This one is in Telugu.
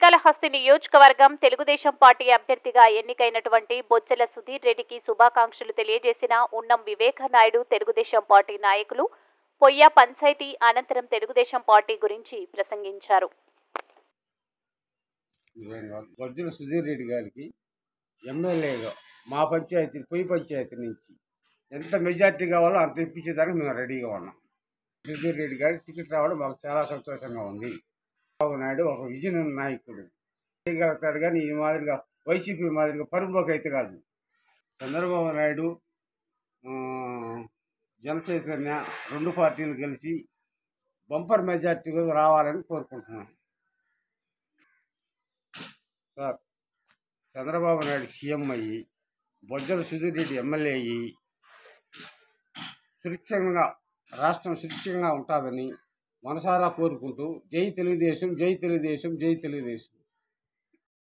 శ్రీకాళహస్తి నియోజకవర్గం తెలుగుదేశం పార్టీ అభ్యర్థిగా ఎన్నికైనటువంటి బొజ్జల సుధీర్ రెడ్డికి శుభాకాంక్షలు తెలియజేసిన ఉన్నం వివేకనాయుడు తెలుగుదేశం పార్టీ నాయకులు పొయ్య పంచాయతీ అనంతరం తెలుగుదేశం పార్టీ గురించి ప్రసంగించారు. బొజ్జల సుధీర్ రెడ్డి గారికి ఎమ్మెల్యేగా మా పంచాయతీ పొయ్యి పంచాయతీ నుంచి ఎంత మెజార్టీ కావాలో అంత ఇప్పించేదానికి మేము రెడీగా ఉన్నాం. సుధీర్ రెడ్డి గారికి టికెట్ రావడం మాకు చాలా సంతోషంగా ఉంది. చంద్రబాబు నాయుడు ఒక విజన్ నాయకుడు, చేయగలుగుతాడు కానీ ఈ మాదిరిగా వైసీపీ మాదిరిగా పరుంబోకు అయితే కాదు. చంద్రబాబు నాయుడు జనచైతన్య రెండు పార్టీలు కలిసి బంపర్ మెజార్టీగా రావాలని కోరుకుంటున్నాను. సార్, చంద్రబాబు నాయుడు సీఎం అయ్యి బొజ్జల సుధీర్ రెడ్డి ఎమ్మెల్యే అయ్యి సురక్షంగా రాష్ట్రం సురక్షంగా ఉంటుందని మనసారా కోరుకుంటూ జై తెలుగుదేశం, జై తెలుగుదేశం, జై తెలుగుదేశం.